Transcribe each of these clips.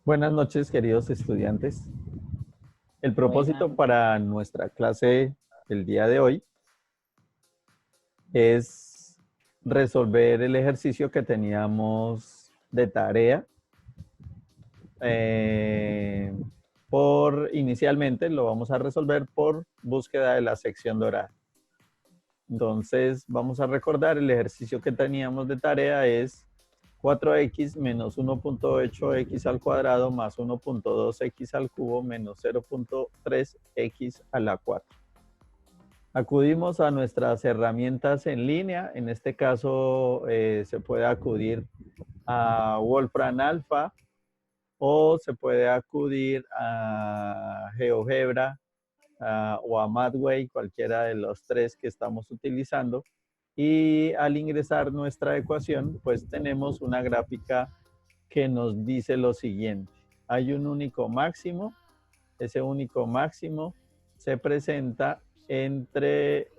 Buenas noches, queridos estudiantes. El Buenas. propósito para nuestra clase el día de hoy es resolver el ejercicio que teníamos de tarea. Inicialmente lo vamos a resolver por búsqueda de la sección dorada. Entonces vamos a recordar el ejercicio que teníamos de tarea es 4x menos 1.8x al cuadrado más 1.2x al cubo menos 0.3x a la 4. Acudimos a nuestras herramientas en línea. En este caso se puede acudir a Wolfram Alpha o se puede acudir a GeoGebra o a Mathway, cualquiera de los tres que estamos utilizando. Y al ingresar nuestra ecuación, pues tenemos una gráfica que nos dice lo siguiente. Hay un único máximo. Ese único máximo se presenta entre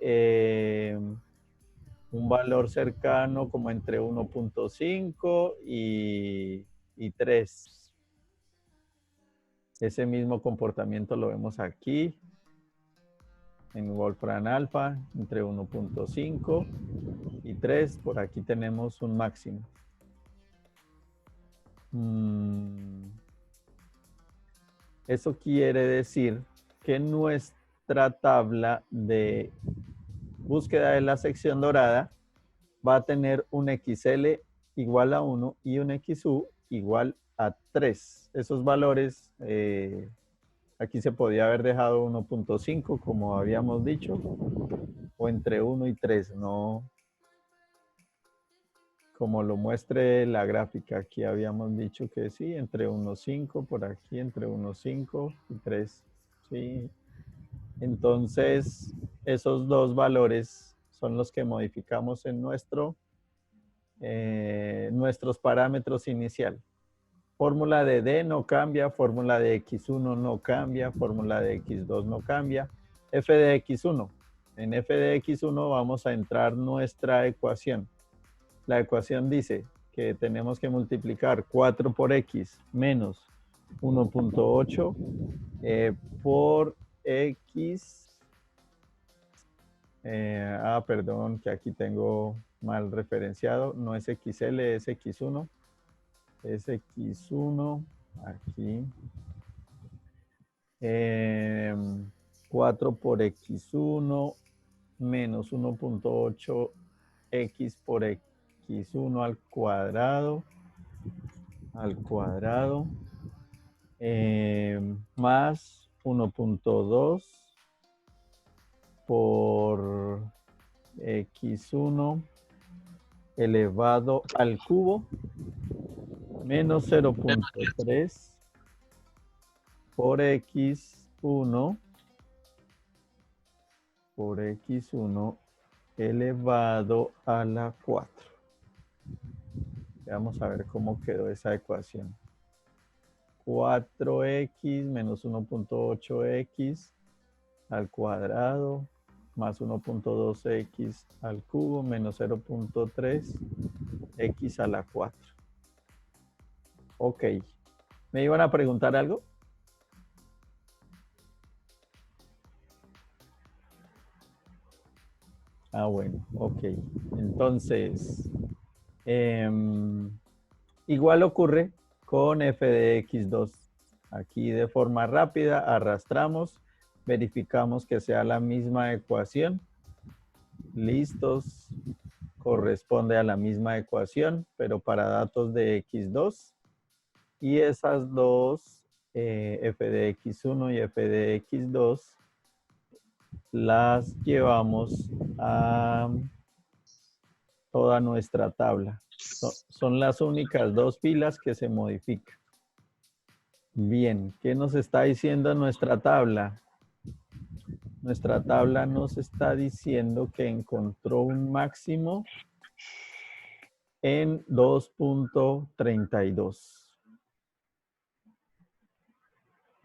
un valor cercano como entre 1.5 y 3. Ese mismo comportamiento lo vemos aquí en Wolfram Alpha, entre 1.5 y 3. Por aquí tenemos un máximo. Eso quiere decir que nuestra tabla de búsqueda de la sección dorada va a tener un XL igual a 1 y un XU igual a 3. Esos valores, aquí se podía haber dejado 1.5 como habíamos dicho, o entre 1 y 3, no como lo muestre la gráfica. Aquí habíamos dicho que sí, entre 1.5, por aquí entre 1.5 y 3. Sí. Entonces, esos dos valores son los que modificamos en nuestros parámetros inicial. Fórmula de D no cambia, fórmula de X1 no cambia, fórmula de X2 no cambia. F de X1. En F de X1 vamos a entrar nuestra ecuación. La ecuación dice que tenemos que multiplicar 4 por X menos 1.8 por X. Perdón, que aquí tengo mal referenciado. No es XL, es X1. Es X1 aquí. 4 por X1 menos 1.8X por X1 al cuadrado. Más 1.2 por X1 elevado al cubo menos 0.3 por X1 elevado a la 4. Vamos a ver cómo quedó esa ecuación. 4x menos 1.8x al cuadrado más 1.2x al cubo menos 0.3x a la 4. Ok. ¿Me iban a preguntar algo? Bueno, ok. Entonces, igual ocurre con f de x2. Aquí de forma rápida arrastramos, verificamos que sea la misma ecuación. Listos, corresponde a la misma ecuación, pero para datos de x2. Y esas dos, f de x1 y f de x2, las llevamos a toda nuestra tabla. Son las únicas dos filas que se modifican. Bien, ¿qué nos está diciendo nuestra tabla? Nuestra tabla nos está diciendo que encontró un máximo en 2.32.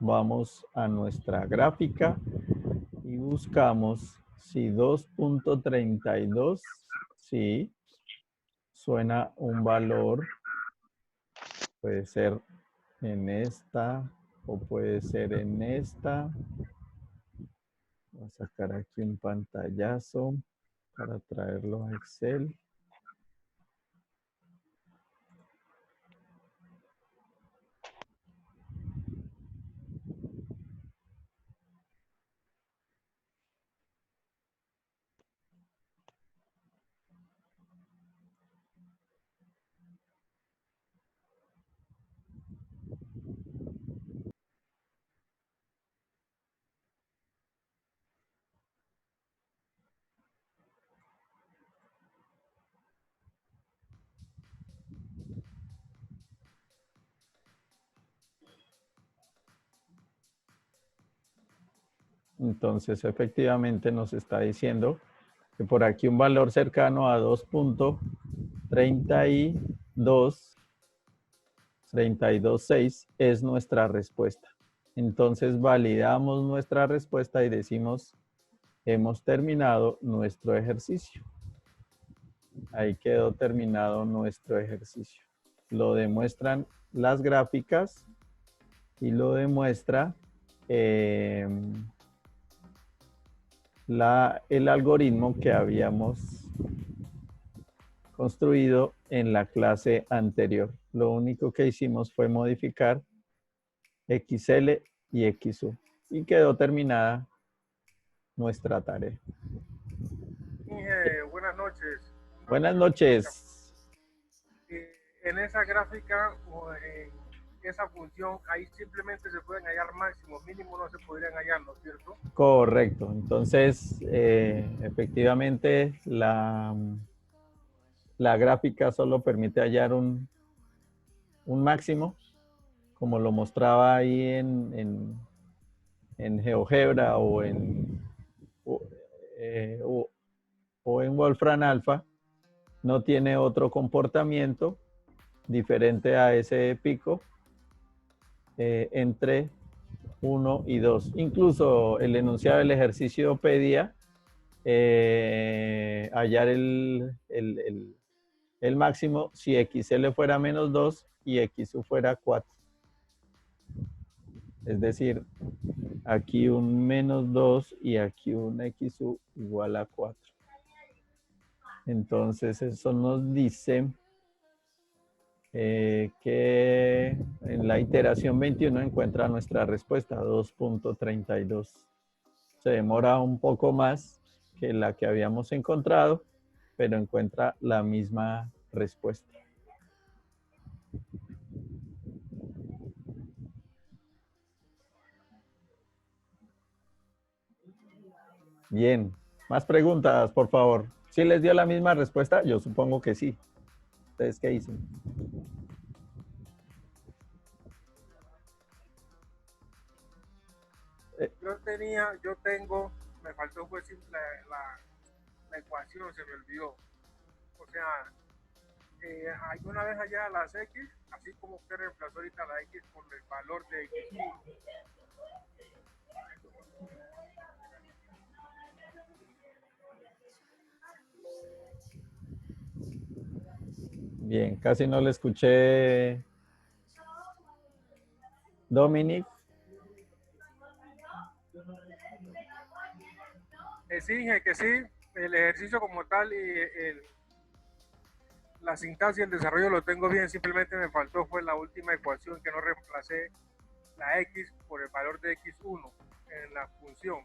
Vamos a nuestra gráfica y buscamos si 2.32, sí, suena un valor, puede ser en esta, o puede ser en esta. Voy a sacar aquí un pantallazo para traerlo a Excel. Entonces, efectivamente nos está diciendo que por aquí un valor cercano a 2.326 es nuestra respuesta. Entonces, validamos nuestra respuesta y decimos, hemos terminado nuestro ejercicio. Ahí quedó terminado nuestro ejercicio. Lo demuestran las gráficas y lo demuestra el algoritmo que habíamos construido en la clase anterior. Lo único que hicimos fue modificar XL y XU y quedó terminada nuestra tarea. Inge, buenas noches. Buenas noches. En esa gráfica o en esa función, ahí simplemente se pueden hallar máximos, mínimos no se podrían hallar, ¿no es cierto? Correcto. Entonces, efectivamente, la gráfica solo permite hallar un máximo, como lo mostraba ahí en GeoGebra o en Wolfram Alpha. No tiene otro comportamiento diferente a ese pico entre 1 y 2. Incluso el enunciado del ejercicio pedía hallar el máximo si XL fuera menos 2 y XU fuera 4. Es decir, aquí un menos 2 y aquí un XU igual a 4. Entonces eso nos dice que en la iteración 21 encuentra nuestra respuesta 2.32. Se demora un poco más que la que habíamos encontrado, pero encuentra la misma respuesta. Bien, más preguntas, por favor. ¿Sí les dio la misma respuesta? Yo supongo que sí. ¿Ustedes qué dicen? Me faltó pues la ecuación, se me olvidó. O sea, alguna vez allá las X, así como usted reemplazó ahorita la X por el valor de X. Bien, casi no le escuché. Dominic. Exige que sí, el ejercicio como tal y la sintaxis y el desarrollo lo tengo bien, simplemente me faltó fue la última ecuación que no reemplacé la X por el valor de X1 en la función.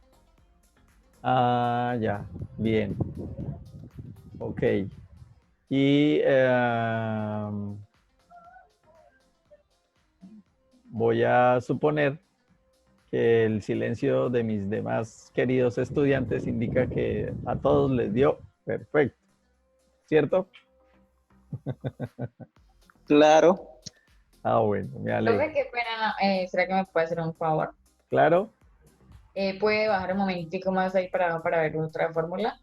Ah, ya, bien. Ok. Y voy a suponer que el silencio de mis demás queridos estudiantes indica que a todos les dio perfecto, ¿cierto? Claro. Ah, bueno, me alegro. Profe, qué pena, ¿será que me puede hacer un favor? ¿Claro? ¿Puede bajar un momentico más ahí para ver otra fórmula?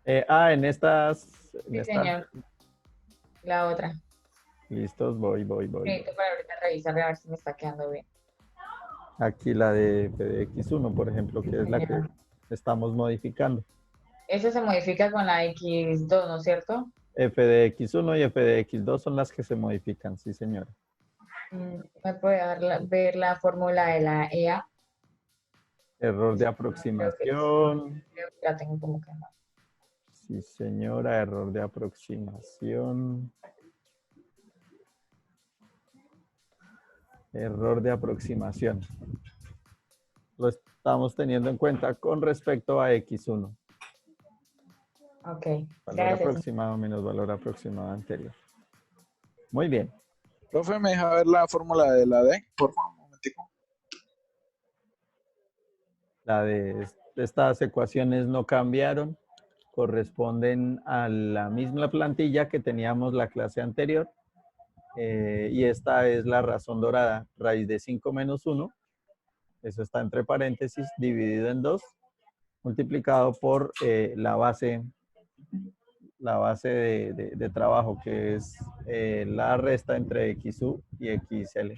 En estas... Sí, señor. La otra. Listos, voy. Necesito para ahorita revisar a ver si me está quedando bien. Aquí la de FDX1, por ejemplo, que es la que estamos modificando. Esa se modifica con la X2, ¿no es cierto? FDX1 y FDX2 son las que se modifican, sí, señora. ¿Me puede ver la fórmula de la EA? Error de Creo que sí, aproximación. creo que la tengo como que no. Sí, señora, error de aproximación. Error de aproximación. Lo estamos teniendo en cuenta con respecto a X1. Ok, Valor gracias. aproximado menos valor aproximado anterior. Muy bien. Profe, ¿me deja ver la fórmula de la D? Por favor, un momentico. La de estas ecuaciones no cambiaron. Corresponden a la misma plantilla que teníamos la clase anterior. Y esta es la razón dorada. Raíz de 5 menos 1. Eso está entre paréntesis, dividido en 2, multiplicado por la base de trabajo, que es la resta entre XU y XL.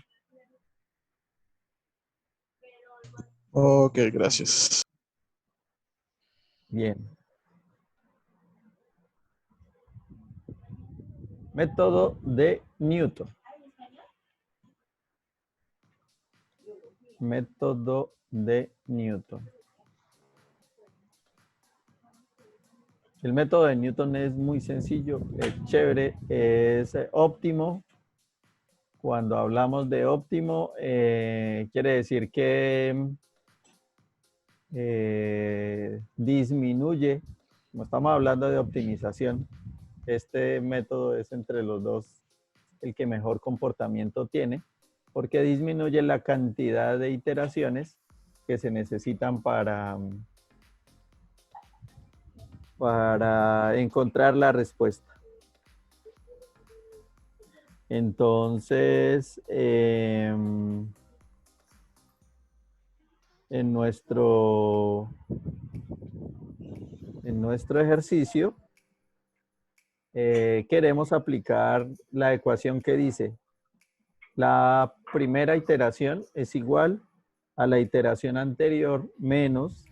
Ok, gracias. Bien. Método de Newton. Método de Newton. El método de Newton es muy sencillo, es chévere, es óptimo. Cuando hablamos de óptimo, quiere decir que disminuye, como estamos hablando de optimización, este método es entre los dos el que mejor comportamiento tiene, porque disminuye la cantidad de iteraciones que se necesitan para encontrar la respuesta. Entonces, en nuestro ejercicio, queremos aplicar la ecuación que dice, la primera iteración es igual a la iteración anterior menos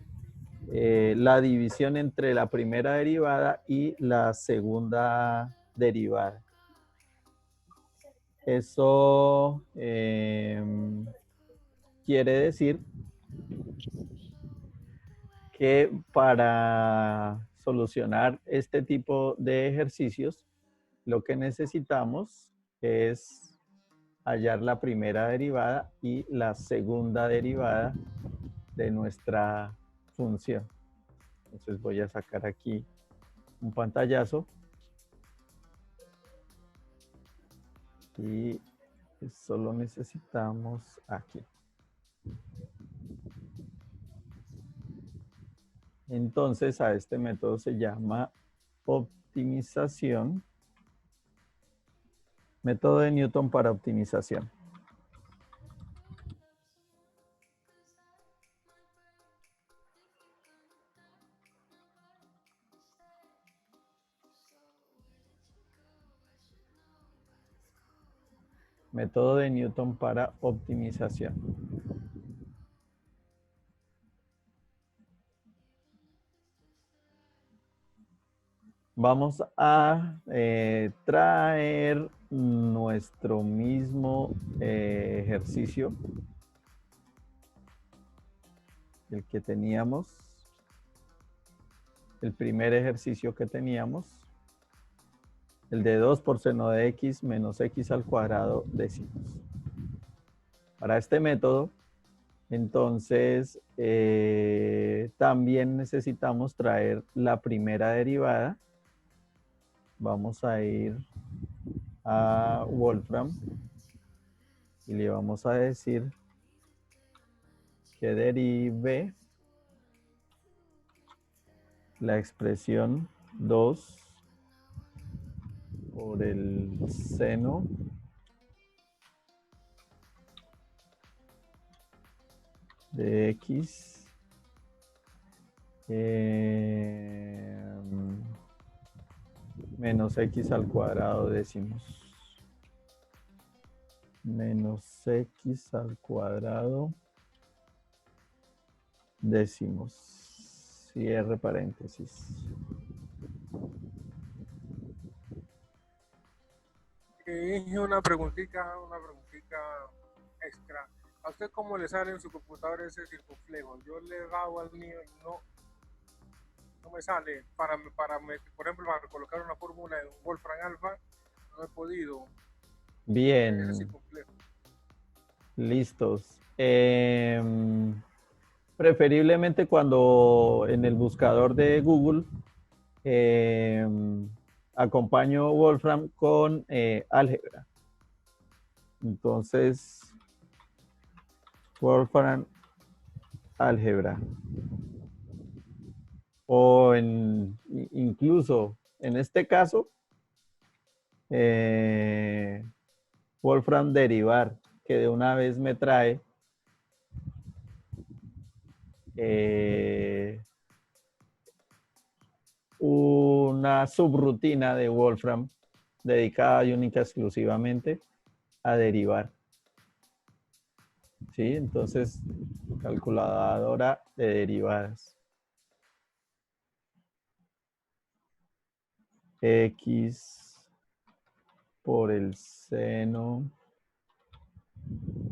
la división entre la primera derivada y la segunda derivada. Eso quiere decir que para solucionar este tipo de ejercicios, lo que necesitamos es hallar la primera derivada y la segunda derivada de nuestra función. Entonces voy a sacar aquí un pantallazo y solo necesitamos aquí. Entonces a este método se llama optimización. Método de Newton para optimización. Método de Newton para optimización. Vamos a traer nuestro mismo ejercicio, el que teníamos, el primer ejercicio que teníamos, el de 2 por seno de x menos x al cuadrado décimos. Para este método, entonces, también necesitamos traer la primera derivada. Vamos a ir a Wolfram y le vamos a decir que derive la expresión 2 por el seno de x menos x al cuadrado décimos. Menos x al cuadrado décimos. Cierre paréntesis. Una preguntita. aritmética extra. ¿A usted cómo le sale en su computador ese circunflejo? Yo le he dado al mío y no me sale. Por ejemplo, para colocar una fórmula de un Wolfram Alpha, no he podido. Ese Bien, circunflejo. listos. Preferiblemente cuando en el buscador de Google acompaño Wolfram con álgebra. Entonces, Wolfram álgebra. O incluso en este caso, Wolfram derivar, que de una vez me trae una subrutina de Wolfram dedicada y única exclusivamente a derivar. ¿Sí? Entonces, calculadora de derivadas. X por el seno,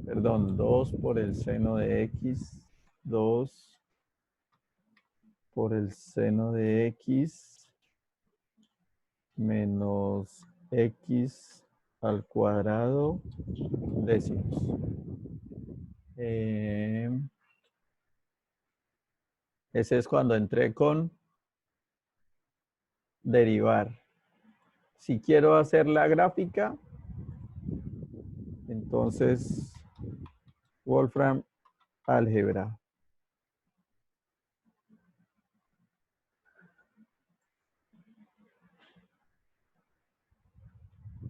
perdón, 2 por el seno de X, 2 por el seno de X menos X al cuadrado décimos. Ese es cuando entré con derivar. Si quiero hacer la gráfica, entonces Wolfram álgebra.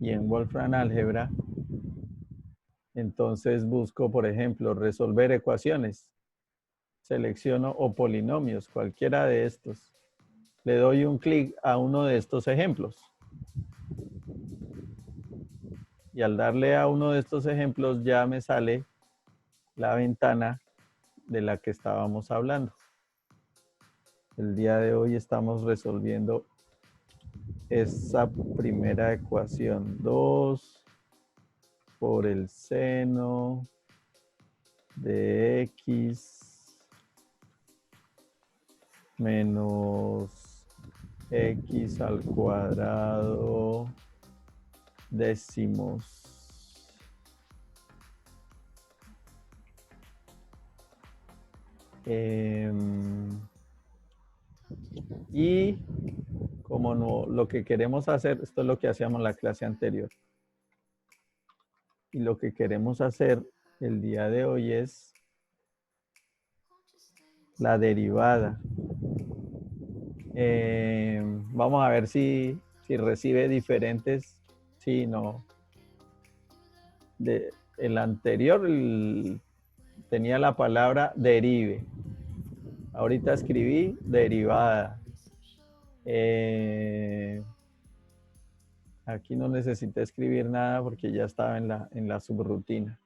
Y en Wolfram álgebra, entonces busco, por ejemplo, resolver ecuaciones. Selecciono o polinomios, cualquiera de estos. Le doy un clic a uno de estos ejemplos. Y al darle a uno de estos ejemplos ya me sale la ventana de la que estábamos hablando. El día de hoy estamos resolviendo esa primera ecuación. 2 por el seno de X menos X al cuadrado décimos. Y como no, lo que queremos hacer, esto es lo que hacíamos en la clase anterior. Y lo que queremos hacer el día de hoy es la derivada. Vamos a ver si recibe diferentes, sí, no. El anterior tenía la palabra derive. Ahorita escribí derivada. Aquí no necesité escribir nada porque ya estaba en la subrutina.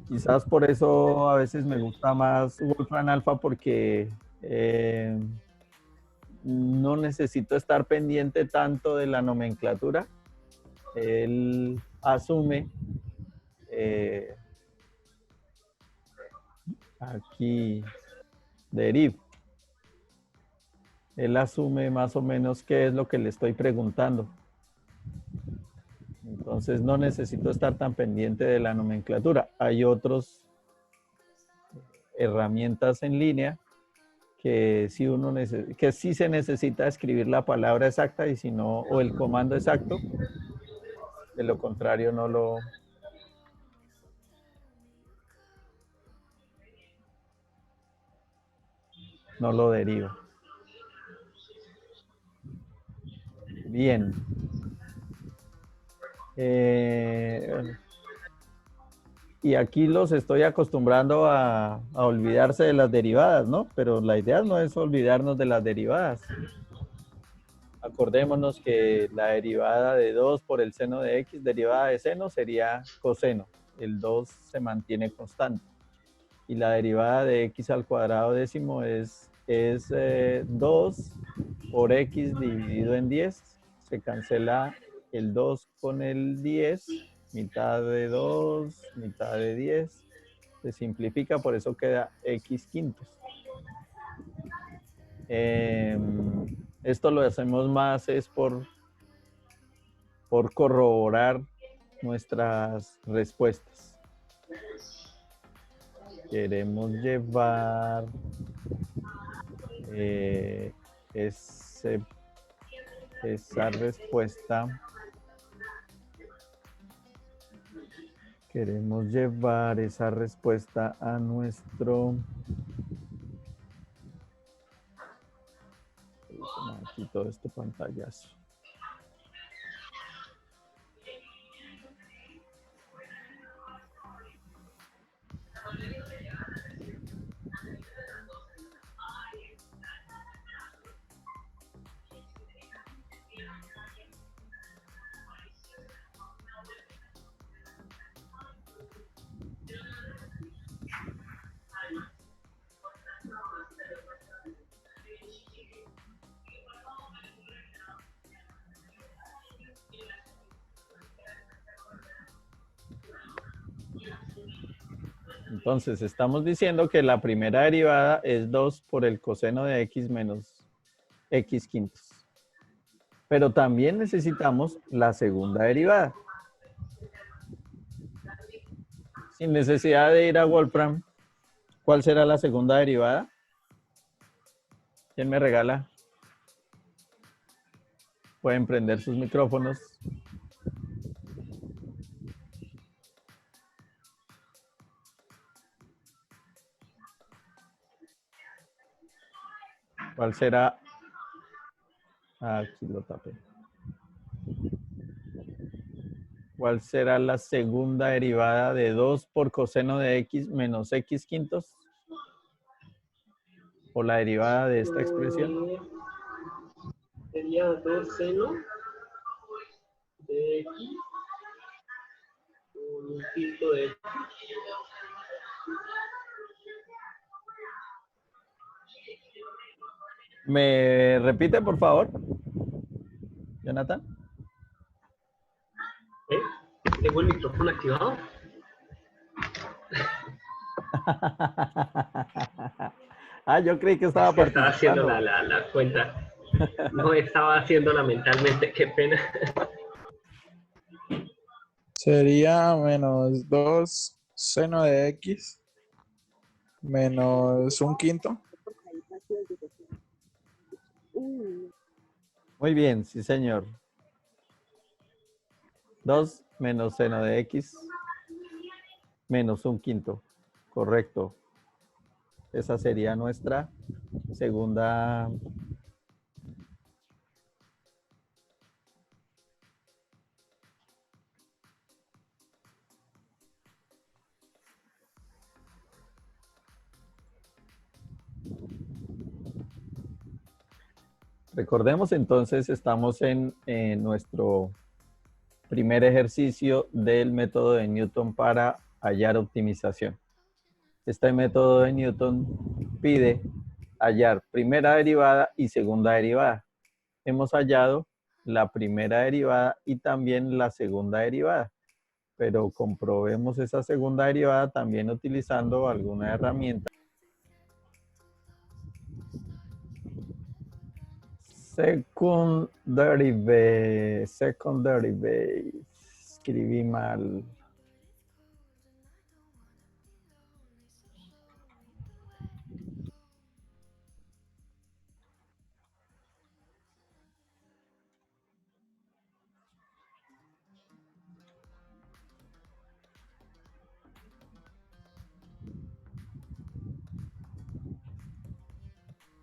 Quizás por eso a veces me gusta más Wolfram Alpha porque no necesito estar pendiente tanto de la nomenclatura. Él asume aquí deriv. Él asume más o menos qué es lo que le estoy preguntando. Entonces no necesito estar tan pendiente de la nomenclatura. Hay otras herramientas en línea que sí se necesita escribir la palabra exacta y si no, o el comando exacto. De lo contrario no lo deriva. Bien. Y aquí los estoy acostumbrando a olvidarse de las derivadas, ¿no? Pero la idea no es olvidarnos de las derivadas. Acordémonos que la derivada de 2 por el seno de X, derivada de seno, sería coseno. El 2 se mantiene constante. Y la derivada de X al cuadrado décimo es 2 por X dividido en 10. Se cancela el 2 con el 10, mitad de 2, mitad de 10, se simplifica, por eso queda x quintos. Esto lo hacemos más es por corroborar nuestras respuestas. Queremos llevar esa respuesta. Queremos llevar esa respuesta a nuestro... Aquí todo este pantallazo. Entonces, estamos diciendo que la primera derivada es 2 por el coseno de x menos x quintos. Pero también necesitamos la segunda derivada. Sin necesidad de ir a Wolfram, ¿cuál será la segunda derivada? ¿Quién me regala? Pueden prender sus micrófonos. ¿Cuál será? Aquí lo tapé. ¿Cuál será la segunda derivada de 2 por coseno de x menos x quintos? ¿O la derivada de esta expresión? Sería 2 seno de x, un quinto de x. ¿Me repite, por favor? Jonathan. Tengo el micrófono activado. Yo creí que estaba Estaba haciendo participando. la cuenta. No estaba haciéndola mentalmente, qué pena. Sería menos 2 seno de x menos un quinto. Muy bien, sí, señor. 2 menos seno de x menos un quinto. Correcto. Esa sería nuestra segunda. Recordemos entonces, estamos en nuestro primer ejercicio del método de Newton para hallar optimización. Este método de Newton pide hallar primera derivada y segunda derivada. Hemos hallado la primera derivada y también la segunda derivada, pero comprobemos esa segunda derivada también utilizando alguna herramienta. Second derivative, escribí mal.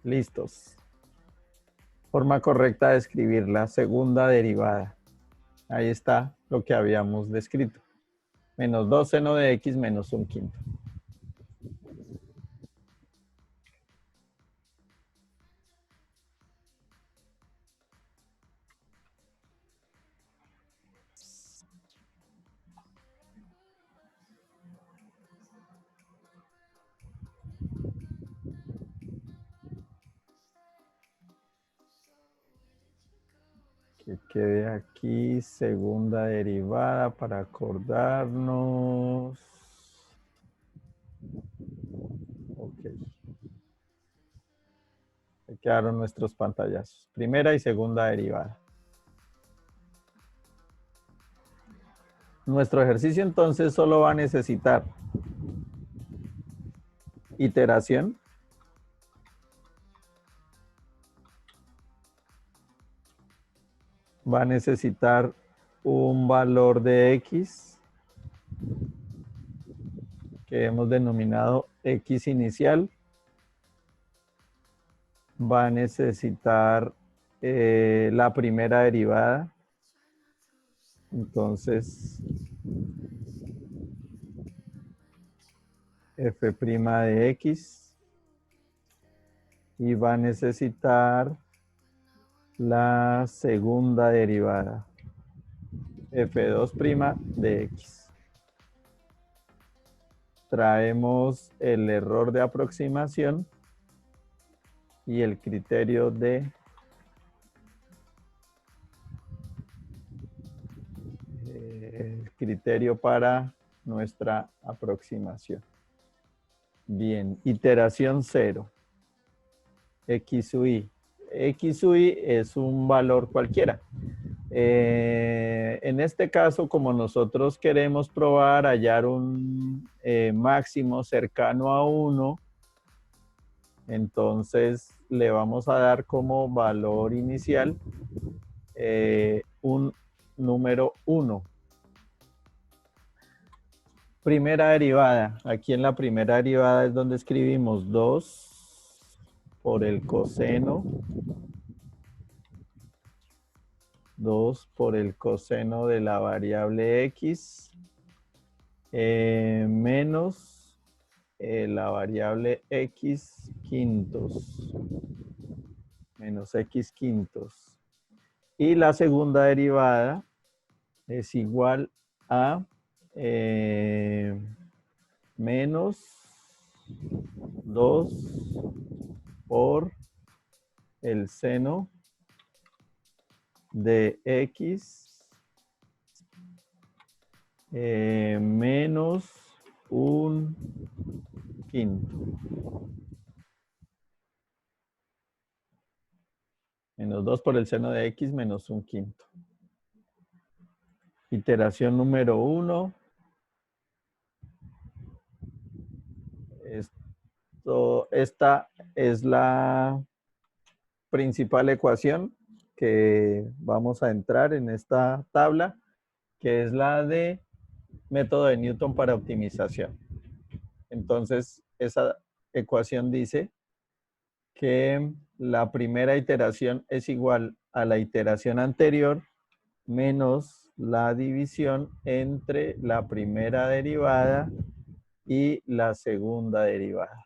Listos. Forma correcta de escribir la segunda derivada. Ahí está lo que habíamos descrito. Menos 2 seno de x menos un quinto. Que quede aquí segunda derivada para acordarnos. Ok. Ahí quedaron nuestros pantallazos. Primera y segunda derivada. Nuestro ejercicio entonces solo va a necesitar iteración. Va a necesitar un valor de x que hemos denominado x inicial. Va a necesitar la primera derivada. Entonces, f' de x. Y va a necesitar la segunda derivada, f2' de x. Traemos el error de aproximación y el criterio para nuestra aproximación. Bien, iteración 0. X sub i. X sub i es un valor cualquiera. En este caso, como nosotros queremos probar hallar un máximo cercano a 1, entonces le vamos a dar como valor inicial un número 1. Primera derivada. Aquí en la primera derivada es donde escribimos 2 por el coseno. 2 por el coseno de la variable x menos la variable x quintos. Menos x quintos. Y la segunda derivada es igual a menos 2 por el seno de x menos un quinto. Menos 2 por el seno de x menos un quinto. Iteración número 1. Esta es la principal ecuación que vamos a entrar en esta tabla, que es la de método de Newton para optimización. Entonces, esa ecuación dice que la primera iteración es igual a la iteración anterior menos la división entre la primera derivada y la segunda derivada.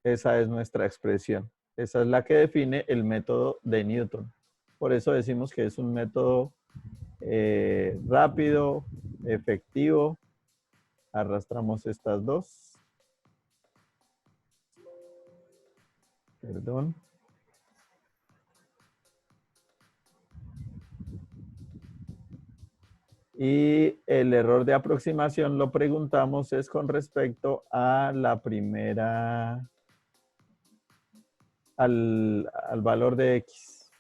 Esa es nuestra expresión. Esa es la que define el método de Newton. Por eso decimos que es un método rápido, efectivo. Arrastramos estas dos. Perdón. Y el error de aproximación lo preguntamos es con respecto a la primera, al valor de x.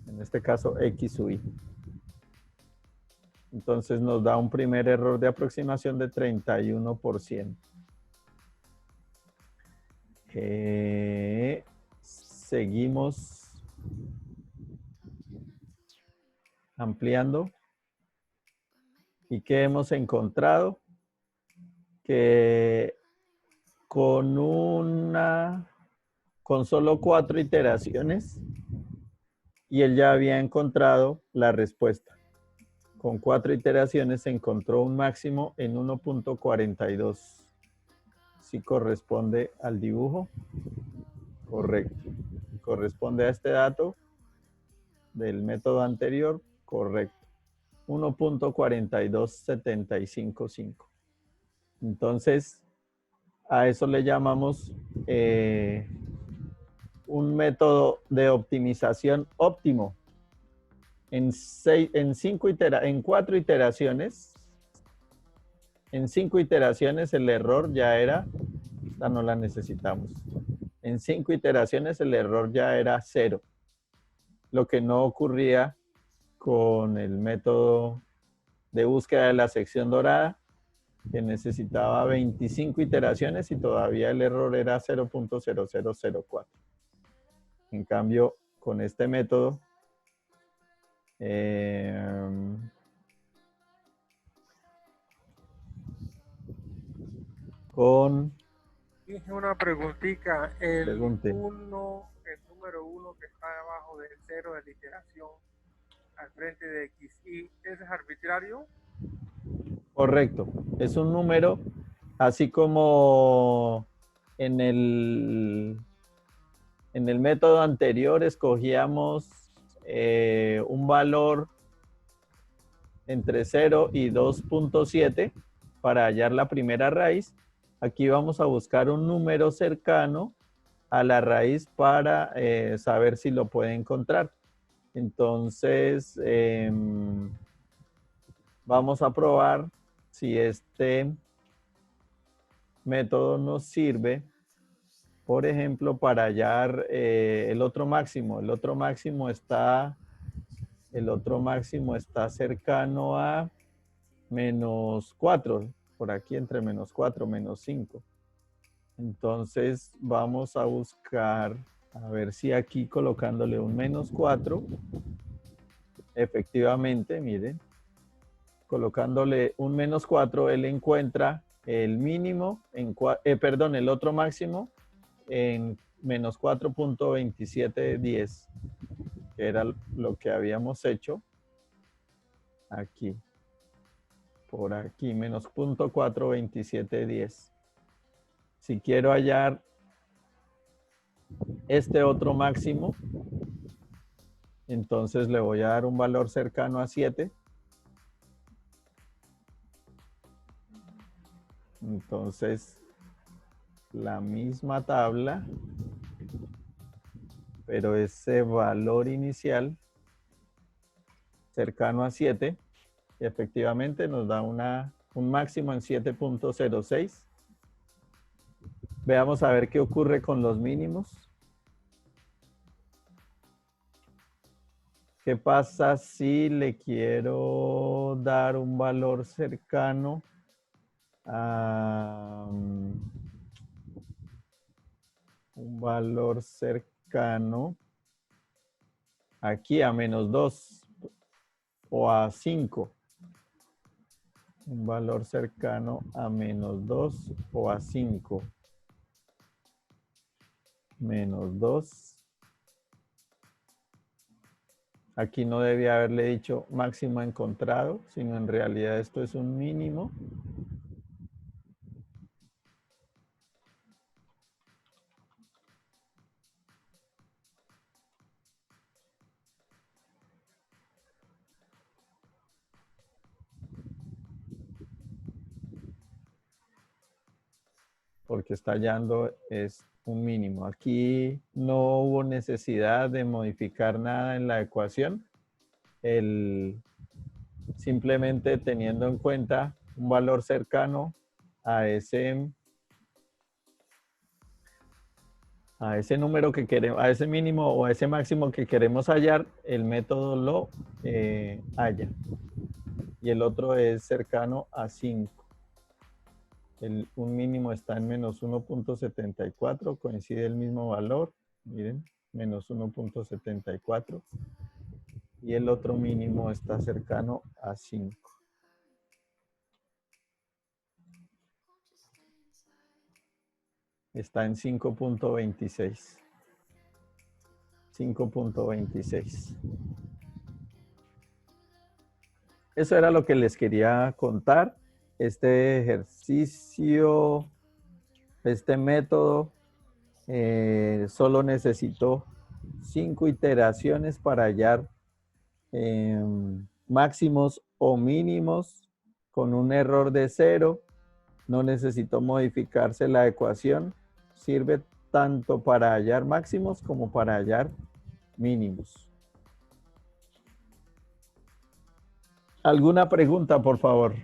En este caso, x sub i. Entonces nos da un primer error de aproximación de 31%. Seguimos ampliando. ¿Y qué hemos encontrado? Que con solo 4 iteraciones, y él ya había encontrado la respuesta. Con 4 iteraciones se encontró un máximo en 1.42. ¿Sí corresponde al dibujo? Correcto. ¿Corresponde a este dato del método anterior? Correcto. 1.42755. Entonces, a eso le llamamos un método de optimización óptimo. en 4 iteraciones, en 5 iteraciones el error ya era, esta no la necesitamos. En 5 iteraciones el error ya era 0. Lo que no ocurría con el método de búsqueda de la sección dorada, que necesitaba 25 iteraciones y todavía el error era 0.0004. En cambio, con este método, con... Dije una preguntita. El Pregunte. el número 1 que está debajo del 0 de la iteración al frente de XY, ¿ese es arbitrario? Correcto. Es un número, así como en el método anterior escogíamos un valor entre 0 y 2.7 para hallar la primera raíz. Aquí vamos a buscar un número cercano a la raíz para saber si lo puede encontrar. Entonces, vamos a probar si este método nos sirve, por ejemplo, para hallar el otro máximo. El otro máximo está cercano a -4, por aquí entre -4, -5. Entonces vamos a buscar, a ver si aquí colocándole un -4, efectivamente, miren, colocándole un -4, él encuentra el mínimo, el otro máximo en -4.2710, que era lo que habíamos hecho aquí. Por aquí, -0.42710. Si quiero hallar este otro máximo, entonces le voy a dar un valor cercano a 7. Entonces, la misma tabla, pero ese valor inicial cercano a 7, efectivamente nos da un máximo en 7.06. Veamos a ver qué ocurre con los mínimos. ¿Qué pasa si le quiero dar un valor cercano a aquí a -2 o a 5? Un valor cercano a -2 o a 5. -2. Aquí no debía haberle dicho máximo encontrado, sino en realidad esto es un mínimo. Porque está hallando es un mínimo. Aquí no hubo necesidad de modificar nada en la ecuación. Simplemente teniendo en cuenta un valor cercano a ese número que queremos, a ese mínimo o a ese máximo que queremos hallar, el método lo halla. Y el otro es cercano a 5. Un mínimo está en -1.74, coincide el mismo valor, miren, -1.74. Y el otro mínimo está cercano a 5. Está en 5.26. 5.26. Eso era lo que les quería contar. Este ejercicio, este método, solo necesitó 5 iteraciones para hallar máximos o mínimos con un error de 0. No necesitó modificarse la ecuación. Sirve tanto para hallar máximos como para hallar mínimos. ¿Alguna pregunta, por favor?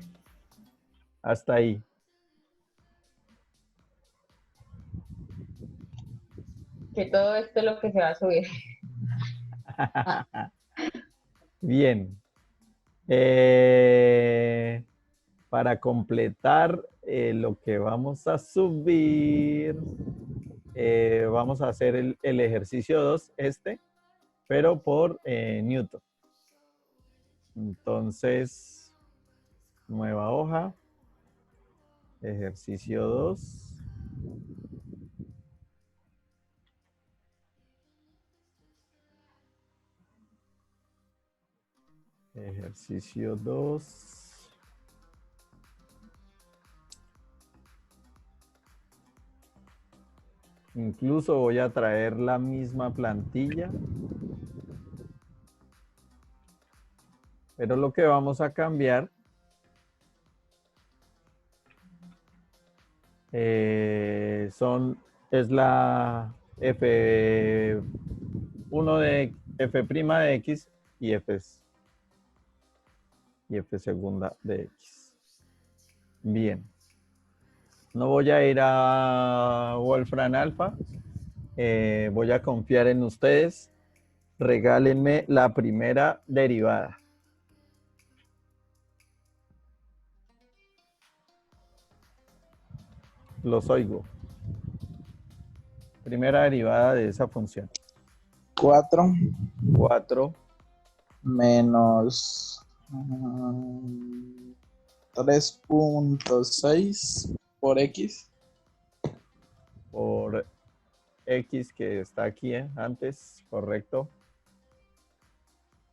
Hasta ahí. Que todo esto es lo que se va a subir. Bien. Para completar lo que vamos a subir, vamos a hacer el ejercicio 2, pero por Newton. Entonces, nueva hoja, ejercicio 2. Ejercicio 2. Incluso voy a traer la misma plantilla. Pero lo que vamos a cambiar es la F1 de F' de X y F segunda de X. Bien. No voy a ir a Wolfram Alpha. Voy a confiar en ustedes. Regálenme la primera derivada. Los oigo. Primera derivada de esa función. 4 4 menos 3.6 por X. por X que está aquí antes, correcto.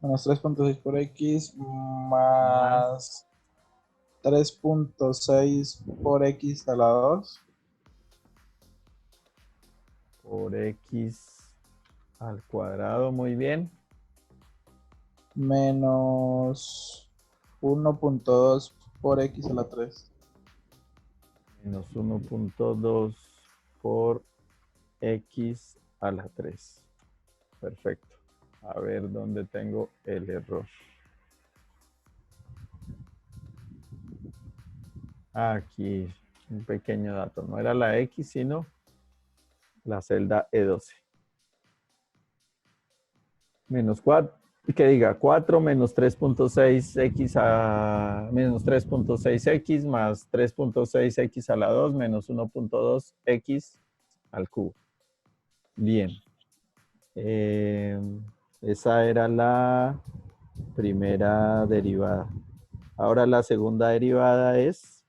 Menos 3.6 por X más 3.6 por X a la 2. Por X al cuadrado, muy bien. Menos 1.2 por X a la 3. Menos 1.2 por X a la 3. Perfecto. A ver dónde tengo el error. Aquí, un pequeño dato. No era la X, sino la celda E12. Menos 4, que diga 4 menos 3.6x a menos 3.6x más 3.6x a la 2 menos 1.2x al cubo. Bien. Esa era la primera derivada. Ahora la segunda derivada es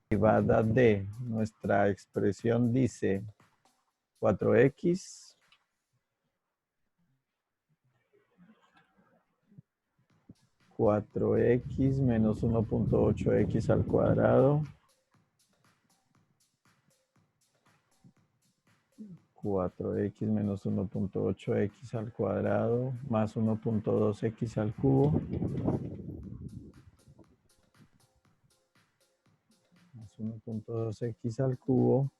derivada de nuestra expresión dice 4x menos 1.8x al cuadrado 4x menos 1.8x al cuadrado más 1.2x al cubo más 1.2x al cubo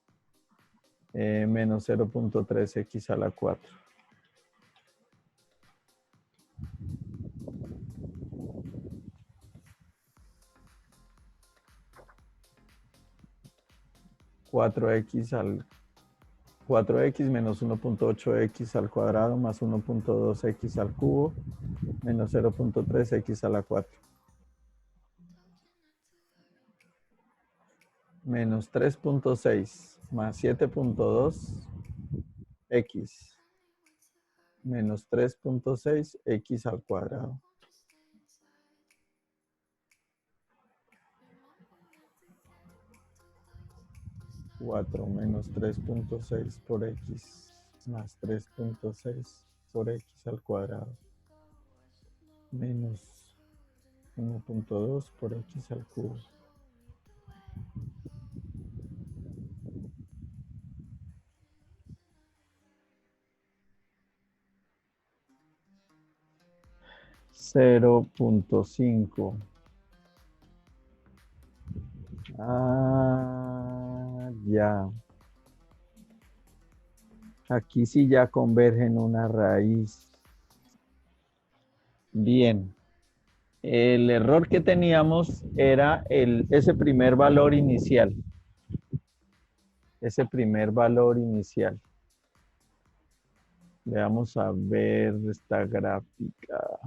menos 0.3x a la 4. Cuatro x menos 1.8x al cuadrado más 1.2x al cubo menos 0.3x a la 4. Menos 3.6 más 7.2 x menos 3.6 x al cuadrado. Cuatro menos 3.6 por x más 3.6 por x al cuadrado menos 1.2 por x al cubo. Cero punto cinco. Ya. Aquí sí ya convergen una raíz. Bien. El error que teníamos era ese primer valor inicial. Ese primer valor inicial. Vamos a ver esta gráfica.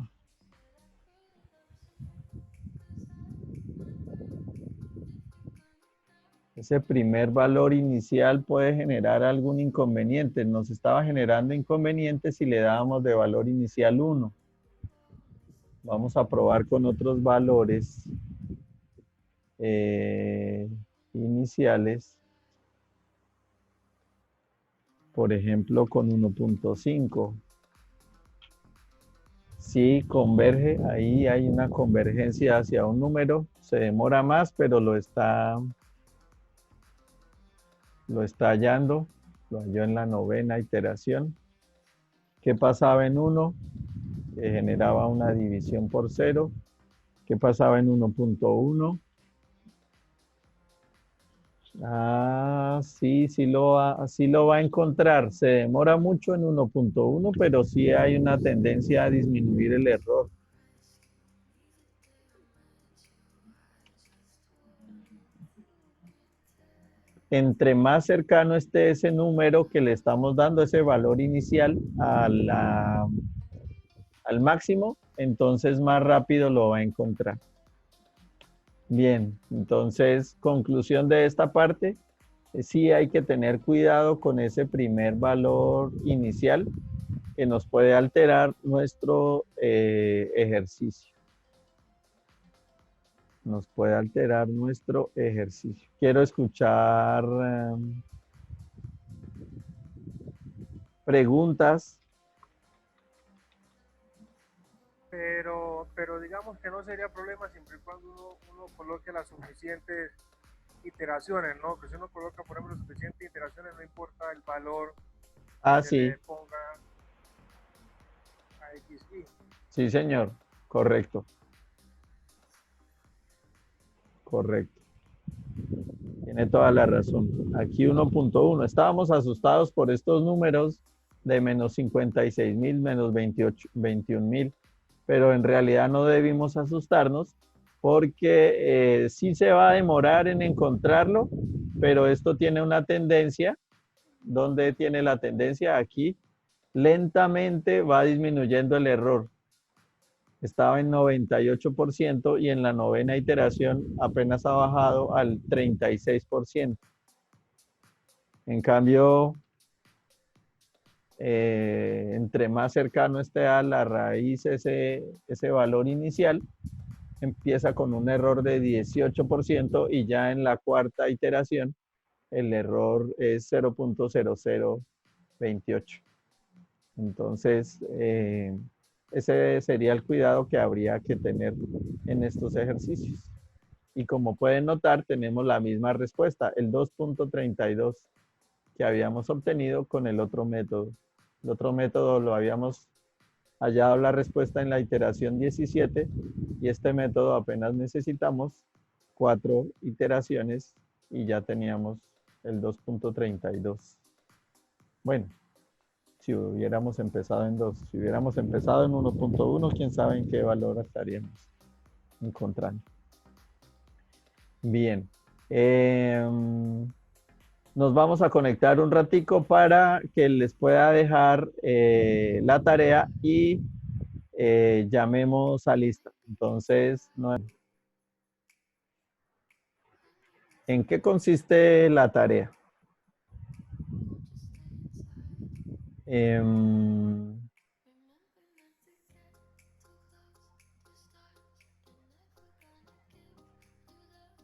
Ese primer valor inicial puede generar algún inconveniente. Nos estaba generando inconvenientes si le dábamos de valor inicial 1. Vamos a probar con otros valores iniciales. Por ejemplo, con 1.5. Si converge, ahí hay una convergencia hacia un número. Se demora más, pero lo está hallando. Lo halló en la 9ª iteración. ¿Qué pasaba en 1? Que generaba una división por 0. ¿Qué pasaba en 1.1? Sí lo va a encontrar. Se demora mucho en 1.1, pero sí hay una tendencia a disminuir el error. Entre más cercano esté ese número que le estamos dando, ese valor inicial al máximo, entonces más rápido lo va a encontrar. Bien, entonces, conclusión de esta parte, sí hay que tener cuidado con ese primer valor inicial que nos puede alterar nuestro ejercicio. Nos puede alterar nuestro ejercicio. Quiero escuchar preguntas. Pero digamos que no sería problema siempre y cuando uno coloque las suficientes iteraciones, ¿no? Que si uno coloca, por ejemplo, suficientes iteraciones, no importa el valor que se Sí. le ponga a XY. Sí, señor. Correcto. Correcto. Tiene toda la razón. Aquí 1.1. Estábamos asustados por estos números de menos 56.000, menos 21.000, pero en realidad no debimos asustarnos porque sí se va a demorar en encontrarlo, pero esto tiene una tendencia. ¿Dónde tiene la tendencia? Aquí. Lentamente va disminuyendo el error. Estaba en 98% y en la 9ª iteración apenas ha bajado al 36%. En cambio, entre más cercano esté a la raíz ese valor inicial, empieza con un error de 18% y ya en la 4ª iteración el error es 0.0028. Entonces, ese sería el cuidado que habría que tener en estos ejercicios. Y como pueden notar, tenemos la misma respuesta, el 2.32 que habíamos obtenido con el otro método. El otro método lo habíamos hallado la respuesta en la iteración 17 y este método apenas necesitamos 4 iteraciones y ya teníamos el 2.32. Bueno, si hubiéramos empezado en 2, si hubiéramos empezado en 1.1, quién sabe en qué valor estaríamos encontrando. Bien. Nos vamos a conectar un ratico para que les pueda dejar la tarea y llamemos a lista. Entonces, ¿en qué consiste la tarea?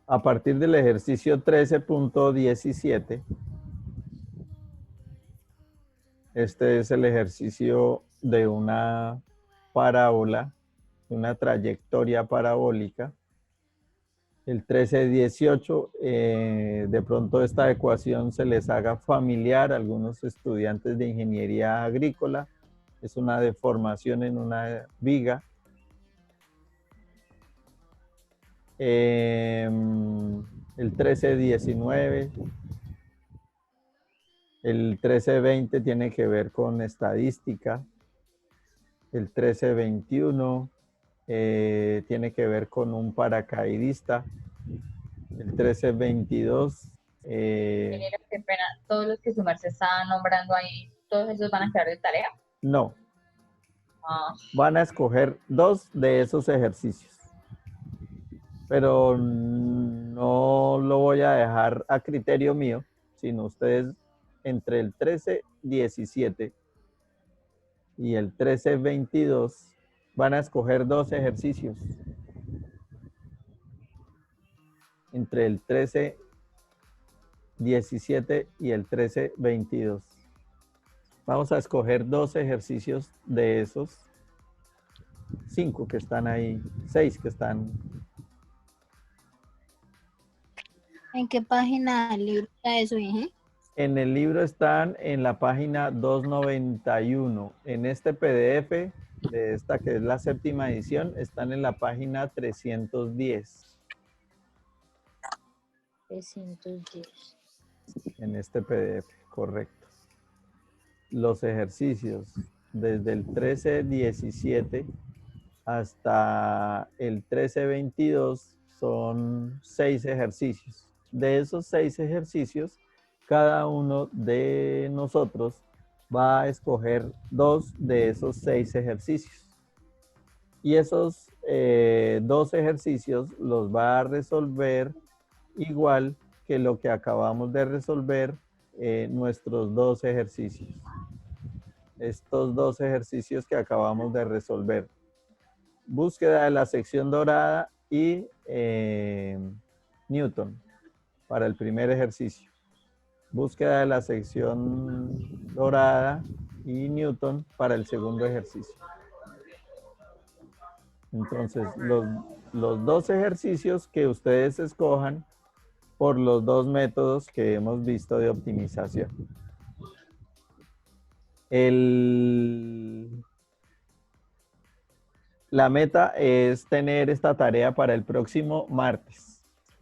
A partir del ejercicio 13.17, este es el ejercicio de una parábola, una trayectoria parabólica. El 13.18, de pronto esta ecuación se les haga familiar a algunos estudiantes de ingeniería agrícola. Es una deformación en una viga. El 13.19, el 13.20 tiene que ver con estadística. El 13.21 tiene que ver con un paracaidista. El 1322. Ingeniero, qué pena. Todos los que su merced está nombrando ahí, todos esos van a quedar de tarea. No, Ah, van a escoger 2 de esos ejercicios. Pero no lo voy a dejar a criterio mío, sino ustedes entre el 1317 y el 1322 van a escoger 2 ejercicios. Entre el 1317 y el 1322. Vamos a escoger 2 ejercicios de esos 5 que están ahí, 6 que están. ¿En qué página del libro está eso, Inge? En el libro están en la página 291. En este PDF de esta que es la 7ª edición, están en la página 310. 310. En este PDF, correcto. Los ejercicios desde el 1317 hasta el 1322 son 6 ejercicios. De esos 6 ejercicios, cada uno de nosotros va a escoger 2 de esos 6 ejercicios. Y esos 2 ejercicios los va a resolver igual que lo que acabamos de resolver nuestros 2 ejercicios. Estos 2 ejercicios que acabamos de resolver. Búsqueda de la sección dorada y Newton para el primer ejercicio. Búsqueda de la sección dorada y Newton para el segundo ejercicio. Entonces, los 2 ejercicios que ustedes escojan por los 2 métodos que hemos visto de optimización. La meta es tener esta tarea para el próximo martes.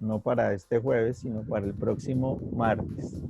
No para este jueves, sino para el próximo martes.